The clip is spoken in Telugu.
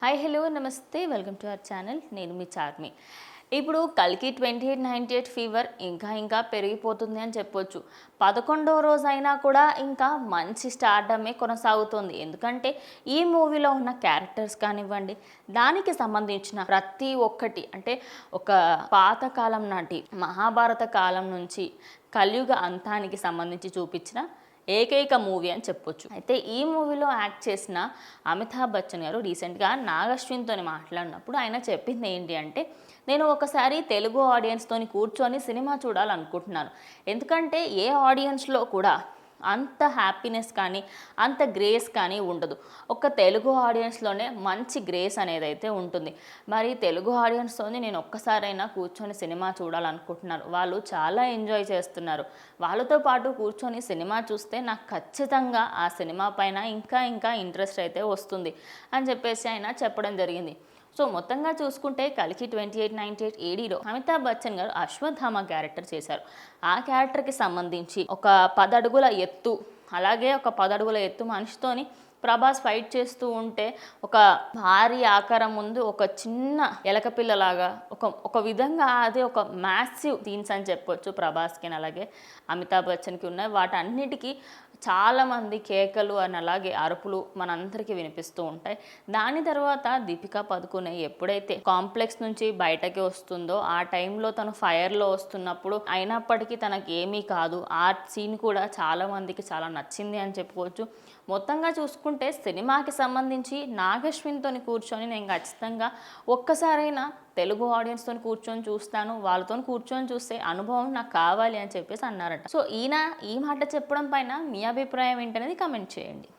హాయ్ హలో నమస్తే వెల్కమ్ టు అవర్ ఛానల్. నేను మీ చార్మి. ఇప్పుడు కల్కి 2898 ఫీవర్ ఇంకా పెరిగిపోతుంది అని చెప్పొచ్చు. 11వ రోజు అయినా కూడా ఇంకా మంచి స్టార్డమే కొనసాగుతుంది. ఎందుకంటే ఈ మూవీలో ఉన్న క్యారెక్టర్స్ కానివ్వండి, దానికి సంబంధించిన ప్రతి ఒక్కటి అంటే ఒక పాతకాలం నాటి మహాభారత కాలం నుంచి కలియుగ అంతానికి సంబంధించి చూపించిన ఏకైక మూవీ అని చెప్పొచ్చు. అయితే ఈ మూవీలో యాక్ట్ చేసిన అమితాబ్ బచ్చన్ గారు రీసెంట్గా నాగశ్విన్తో మాట్లాడినప్పుడు ఆయన చెప్పింది ఏంటి అంటే, నేను ఒకసారి తెలుగు ఆడియన్స్తోని కూర్చొని సినిమా చూడాలనుకుంటున్నాను. ఎందుకంటే ఏ ఆడియన్స్లో కూడా అంత హ్యాపీనెస్ కానీ అంత గ్రేస్ కానీ ఉండదు. ఒక తెలుగు ఆడియన్స్లోనే మంచి గ్రేస్ అనేది అయితే ఉంటుంది. మరి తెలుగు ఆడియన్స్తోని నేను ఒక్కసారైనా కూర్చొని సినిమా చూడాలనుకుంటున్నాను. వాళ్ళు చాలా ఎంజాయ్ చేస్తున్నారు. వాళ్ళతో పాటు కూర్చొని సినిమా చూస్తే నాకు ఖచ్చితంగా ఆ సినిమా పైన ఇంకా ఇంట్రెస్ట్ అయితే వస్తుంది అని చెప్పేసి ఆయన చెప్పడం జరిగింది. సో మొత్తంగా చూసుకుంటే కల్కి 2898 ఏడీలో అమితాబ్ బచ్చన్ గారు అశ్వత్థామ క్యారెక్టర్ చేశారు. ఆ క్యారెక్టర్కి సంబంధించి ఒక 10 అడుగుల ఎత్తు, అలాగే ఒక 10 అడుగుల ఎత్తు మనిషితోని ప్రభాస్ ఫైట్ చేస్తూ ఉంటే ఒక భారీ ఆకారం ముందు ఒక చిన్న ఎలకపిల్లలాగా ఒక విధంగా అది ఒక మ్యాసివ్ సీన్స్ అని చెప్పొచ్చు. ప్రభాస్కి అలాగే అమితాబ్ బచ్చన్కి ఉన్నాయి. వాటన్నిటికీ చాలామంది కేకలు అని అలాగే అరుపులు మనందరికీ వినిపిస్తూ ఉంటాయి. దాని తర్వాత దీపికా పదుకునే ఎప్పుడైతే కాంప్లెక్స్ నుంచి బయటకి వస్తుందో ఆ టైంలో తను ఫైర్లో వస్తున్నప్పుడు అయినప్పటికీ తనకి ఏమీ కాదు. ఆ సీన్ కూడా చాలామందికి చాలా నచ్చింది అని చెప్పుకోవచ్చు. మొత్తంగా చూసుకుంటే సినిమాకి సంబంధించి నాగశ్విన్తో కూర్చొని నేను ఖచ్చితంగా ఒక్కసారైనా తెలుగు ఆడియన్స్తో కూర్చొని చూస్తాను, వాళ్ళతో కూర్చొని చూస్తే అనుభవం నాకు కావాలి అని చెప్పేసి అన్నారట. సో ఈయన ఈ మాట చెప్పడం పైన మీ అభిప్రాయం ఏంటనేది కమెంట్ చేయండి.